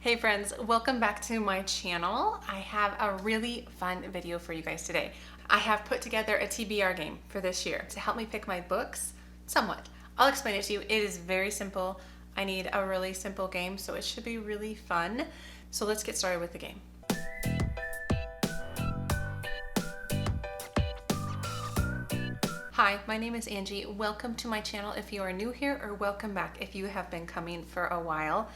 Hey friends, welcome back to my channel. I have a really fun video for you guys today. I have put together a TBR game for this year to help me pick my books somewhat. I'll explain it to you. It is very simple. I need a really simple game, so it should be really fun. So let's get started with the game. Hi, my name is Angie. Welcome to my channel if you are new here, or welcome back if you have been coming for a while.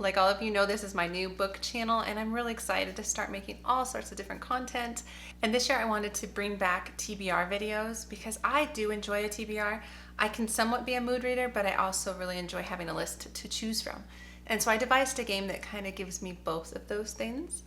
Like all of you know, this is my new book channel and I'm really excited to start making all sorts of different content. And this year I wanted to bring back TBR videos because I do enjoy a TBR. I can somewhat be a mood reader, but I also really enjoy having a list to choose from. And so I devised a game that kind of gives me both of those things.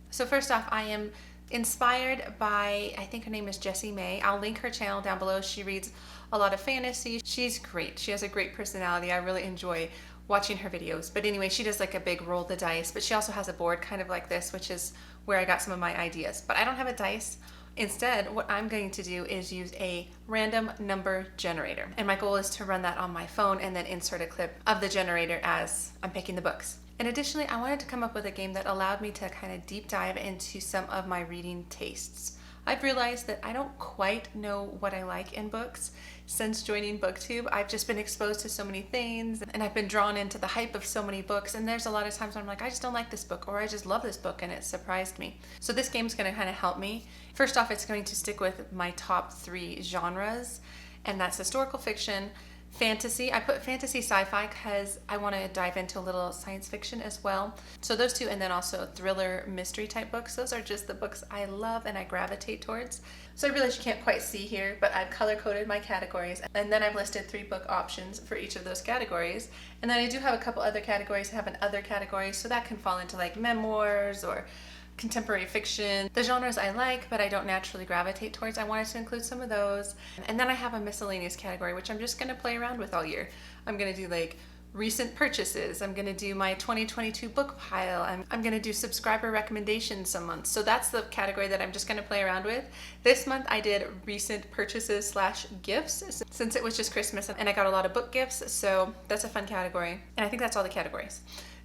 So first off, I am inspired by, I think her name is Jessie May. I'll link her channel down below. She reads a lot of fantasy. She's great. She has a great personality. I really enjoy watching her videos. But anyway, she does like a big roll the dice, but she also has a board kind of like this, which is where I got some of my ideas. But I don't have a dice. Instead, what I'm going to do is use a random number generator. And my goal is to run that on my phone and then insert a clip of the generator as I'm picking the books. And additionally, I wanted to come up with a game that allowed me to kind of deep dive into some of my reading tastes. I've realized that I don't quite know what I like in books. Since joining BookTube, I've just been exposed to so many things and I've been drawn into the hype of so many books, and there's a lot of times where I'm like, I just don't like this book, or I just love this book and it surprised me. So this game's going to kind of help me. First off, it's going to stick with my top 3 genres, and that's historical fiction, fantasy. I put fantasy sci-fi because I want to dive into a little science fiction as well. So those two, and then also thriller mystery type books. Those are just the books I love and I gravitate towards. So I realize you can't quite see here, but I've color coded my categories, and then I've listed 3 book options for each of those categories. And then I do have a couple other categories. I have an other category, so that can fall into like memoirs or contemporary fiction, the genres I like but I don't naturally gravitate towards. I wanted to include some of those. And then I have a miscellaneous category, which I'm just going to play around with all year. I'm going to do like recent purchases. I'm going to do my 2022 book pile. I'm going to do subscriber recommendations some months. So that's the category that I'm just going to play around with. This month I did recent purchases / gifts, since it was just Christmas and I got a lot of book gifts. So that's a fun category. And I think that's all the categories.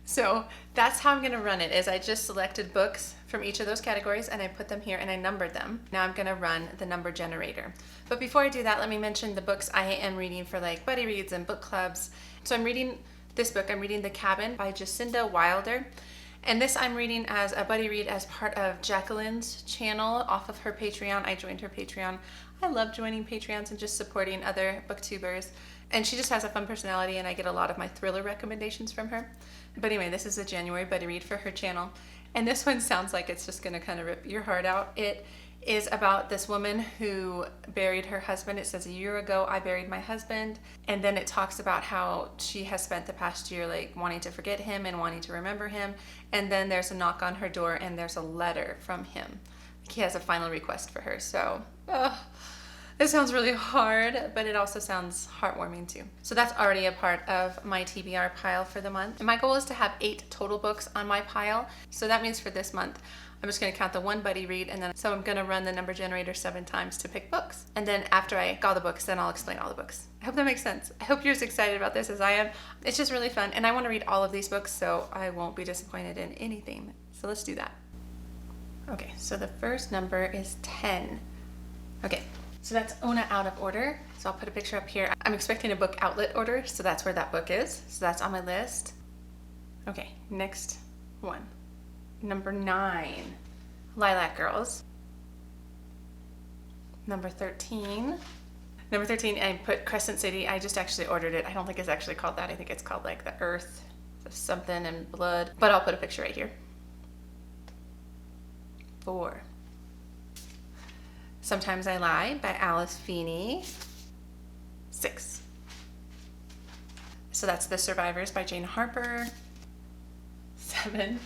So that's how I'm going to run it, is I just selected books from each of those categories and I put them here and I numbered them. Now I'm going to run the number generator. But before I do that, let me mention the books I am reading for like buddy reads and book clubs. So I'm reading this book. I'm reading The Cabin by Jacinda Wilder. And this I'm reading as a buddy read as part of Jacqueline's channel off of her Patreon. I joined her Patreon. I love joining Patreons and just supporting other booktubers. And she just has a fun personality and I get a lot of my thriller recommendations from her. But anyway, this is a January buddy read for her channel. And this one sounds like it's just gonna kind of rip your heart out. It is about this woman who buried her husband. It says, "A year ago, I buried my husband." And then it talks about how she has spent the past year like wanting to forget him and wanting to remember him. And then there's a knock on her door and there's a letter from him. He has a final request for her. So, it sounds really hard, but it also sounds heartwarming too. So that's already a part of my TBR pile for the month. And my goal is to have 8 total books on my pile. So that means for this month, I'm just gonna count the 1 buddy read, and then so I'm gonna run the number generator 7 times to pick books. And then after I got all the books, then I'll explain all the books. I hope that makes sense. I hope you're as excited about this as I am. It's just really fun, and I wanna read all of these books, so I won't be disappointed in anything. So let's do that. Okay, so the first number is 10. Okay. So that's Ona out of order. So I'll put a picture up here. I'm expecting a book outlet order, so that's where that book is. So that's on my list. Okay, next one. Number 9, Lilac Girls. Number 13. Number 13, I put Crescent City. I just actually ordered it. I don't think it's actually called that. I think it's called like the Earth something and Blood. But I'll put a picture right here. 4. Sometimes I Lie by Alice Feeney. 6. So that's The Survivors by Jane Harper. 7.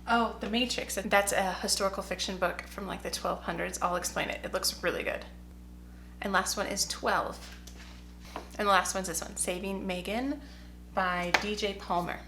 Oh, The Matrix. That's a historical fiction book from like the 1200s. I'll explain it. It looks really good. And last one is 12. And the last one's this one, Saving Megan by DJ Palmer.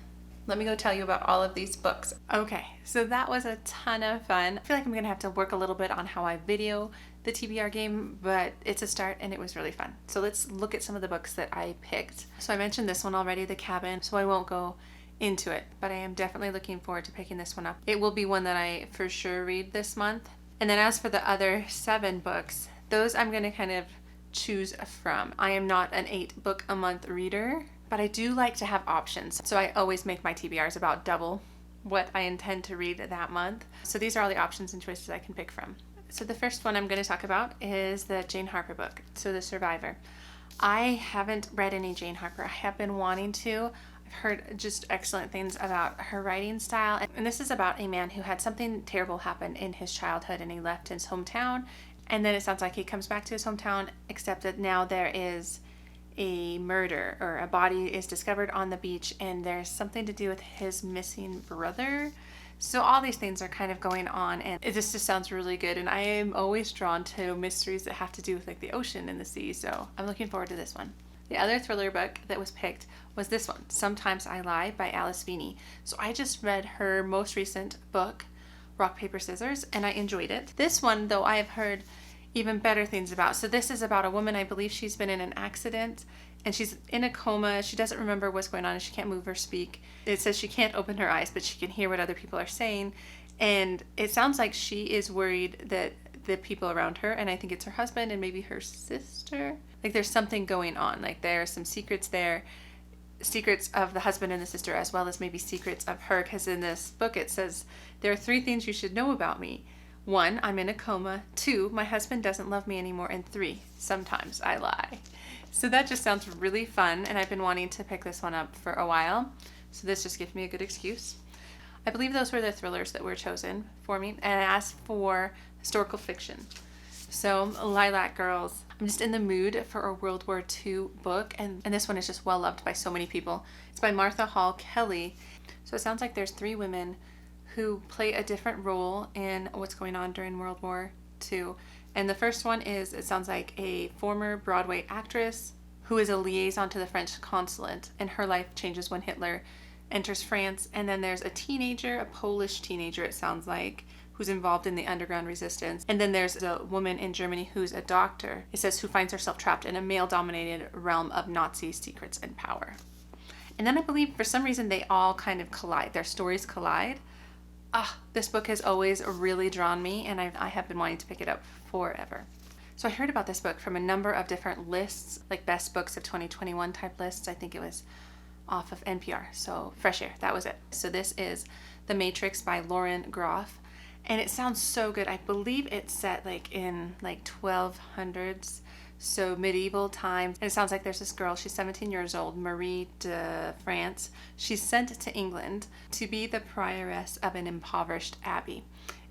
Let me go tell you about all of these books. Okay, so that was a ton of fun. I feel like I'm gonna have to work a little bit on how I video the TBR game, but it's a start and it was really fun. So let's look at some of the books that I picked. So I mentioned this one already, The Cabin, so I won't go into it, but I am definitely looking forward to picking this one up. It will be one that I for sure read this month. And then as for the other 7 books, those I'm going to kind of choose from. I am not an 8 book a month reader, but I do like to have options. So I always make my TBRs about double what I intend to read that month. So these are all the options and choices I can pick from. So the first one I'm going to talk about is the Jane Harper book, so The Survivor. I haven't read any Jane Harper. I have been wanting to. I've heard just excellent things about her writing style. And this is about a man who had something terrible happen in his childhood and he left his hometown. And then it sounds like he comes back to his hometown, except that now there is a murder, or a body is discovered on the beach, and there's something to do with his missing brother. So all these things are kind of going on, and this just sounds really good. And I am always drawn to mysteries that have to do with like the ocean and the sea. So I'm looking forward to this one. The other thriller book that was picked was this one, Sometimes I Lie by Alice Feeney. So I just read her most recent book, Rock, Paper, Scissors, and I enjoyed it. This one, though, I have heard even better things about. So this is about a woman, I believe she's been in an accident and she's in a coma. She doesn't remember what's going on and she can't move or speak. It says she can't open her eyes, but she can hear what other people are saying. And it sounds like she is worried that the people around her, and I think it's her husband and maybe her sister, like there's something going on. Like there are some secrets there, secrets of the husband and the sister, as well as maybe secrets of her. Because in this book it says there are 3 things you should know about me. 1, I'm in a coma. 2, my husband doesn't love me anymore. And 3, sometimes I lie. So that just sounds really fun, and I've been wanting to pick this one up for a while. So this just gives me a good excuse. I believe those were the thrillers that were chosen for me, and I asked for historical fiction. So Lilac Girls. I'm just in the mood for a World War II book, and this one is just well loved by so many people. It's by Martha Hall Kelly. So it sounds like there's 3 women who play a different role in what's going on during World War II. And the first one is, it sounds like a former Broadway actress who is a liaison to the French consulate, and her life changes when Hitler enters France. And then there's a teenager, a Polish teenager it sounds like, who's involved in the underground resistance. And then there's a woman in Germany who's a doctor, it says, who finds herself trapped in a male-dominated realm of Nazi secrets and power. And then I believe for some reason they all kind of collide, their stories collide. This book has always really drawn me, and I have been wanting to pick it up forever. So I heard about this book from a number of different lists, like best books of 2021 type lists. I think it was off of NPR, so Fresh Air, that was it. So this is The Matrix by Lauren Groff, and it sounds so good. I believe it's set like in like 1200s, so medieval times. And it sounds like there's this girl, she's 17 years old, Marie de France. She's sent to England to be the prioress of an impoverished abbey.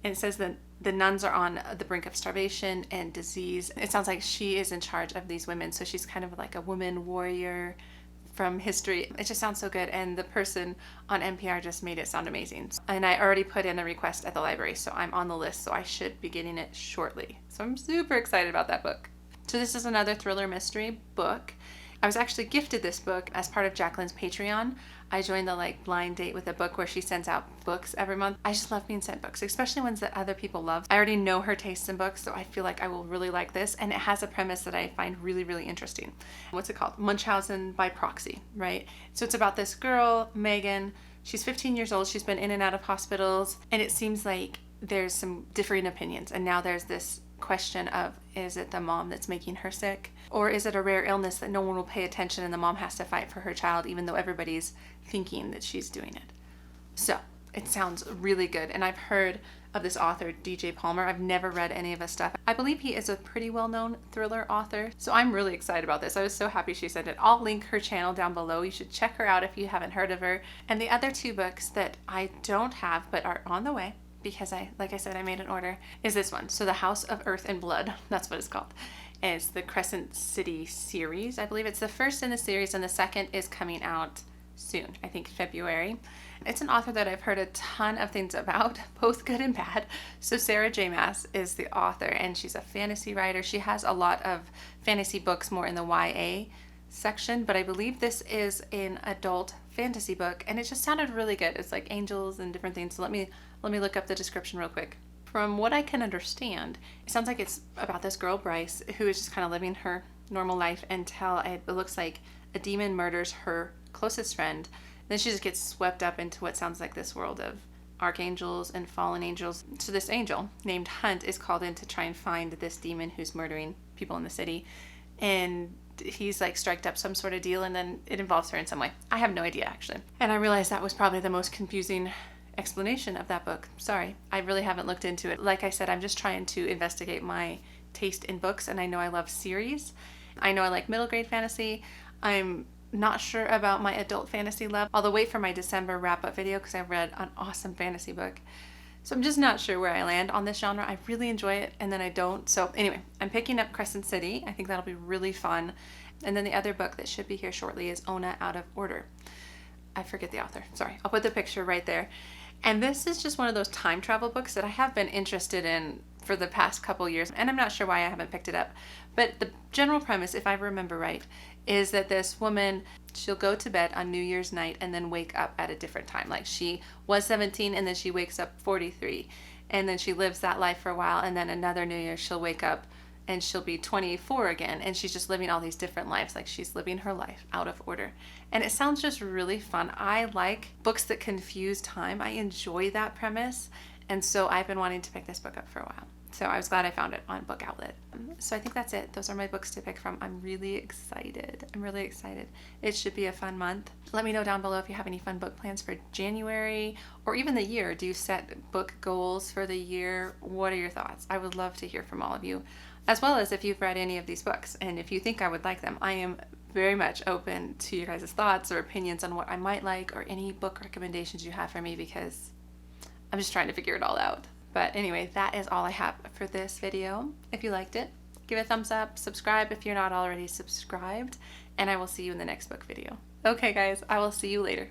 And it says that the nuns are on the brink of starvation and disease. It sounds like she is in charge of these women, so she's kind of like a woman warrior from history. It just sounds so good, and the person on NPR just made it sound amazing. And I already put in a request at the library, so I'm on the list, so I should be getting it shortly. So I'm super excited about that book. So this is another thriller mystery book. I was actually gifted this book as part of Jacqueline's Patreon. I joined the blind date with a book where she sends out books every month. I just love being sent books, especially ones that other people love. I already know her tastes in books, so I feel like I will really like this. And it has a premise that I find really, really interesting. What's it called? Munchausen by proxy, right? So it's about this girl, Megan. She's 15 years old. She's been in and out of hospitals. And it seems like there's some differing opinions. And now there's this question of, is it the mom that's making her sick, or is it a rare illness that no one will pay attention and the mom has to fight for her child even though everybody's thinking that she's doing it? So it sounds really good, and I've heard of this author, DJ Palmer. I've never read any of his stuff. I believe he is a pretty well-known thriller author, so I'm really excited about this. I was so happy she sent it. I'll link her channel down below. You should check her out if you haven't heard of her. And the other 2 books that I don't have but are on the way, because like I said, I made an order, is this one. So The House of Earth and Blood, that's what it's called. It's the Crescent City series. I believe it's the first in the series, and the second is coming out soon, I think February. It's an author that I've heard a ton of things about, both good and bad. So Sarah J. Maas is the author, and she's a fantasy writer. She has a lot of fantasy books more in the YA section, but I believe this is an adult fantasy book, and it just sounded really good. It's like angels and different things. So let me look up the description real quick. From what I can understand, it sounds like it's about this girl, Bryce, who is just kind of living her normal life until it looks like a demon murders her closest friend, Then she just gets swept up into what sounds like this world of archangels and fallen angels. So this angel named Hunt is called in to try and find this demon who's murdering people in the city. And he's like striked up some sort of deal, and then it involves her in some way. I have no idea, actually. And I realized that was probably the most confusing explanation of that book. Sorry, I really haven't looked into it. Like I said, I'm just trying to investigate my taste in books, and I know I love series. I know I like middle grade fantasy. I'm not sure about my adult fantasy love. I'll wait for my December wrap-up video because I read an awesome fantasy book. So I'm just not sure where I land on this genre. I really enjoy it, and then I don't. So anyway, I'm picking up Crescent City. I think that'll be really fun. And then the other book that should be here shortly is Ona Out of Order. I forget the author. Sorry. I'll put the picture right there. And this is just one of those time travel books that I have been interested in for the past couple years, and I'm not sure why I haven't picked it up. But the general premise, if I remember right, is that this woman, she'll go to bed on New Year's night and then wake up at a different time. Like she was 17 and then she wakes up 43, and then she lives that life for a while, and then another New Year she'll wake up and she'll be 24 again, and she's just living all these different lives. Like she's living her life out of order. And it sounds just really fun. I like books that confuse time. I enjoy that premise. And so I've been wanting to pick this book up for a while. So I was glad I found it on Book Outlet. So I think that's it. Those are my books to pick from. I'm really excited. It should be a fun month. Let me know down below if you have any fun book plans for January or even the year. Do you set book goals for the year? What are your thoughts? I would love to hear from all of you, as well as if you've read any of these books and if you think I would like them. I am very much open to your guys' thoughts or opinions on what I might like or any book recommendations you have for me, because I'm just trying to figure it all out. But anyway, that is all I have for this video. If you liked it, give it a thumbs up, subscribe if you're not already subscribed, and I will see you in the next book video. Okay guys, I will see you later.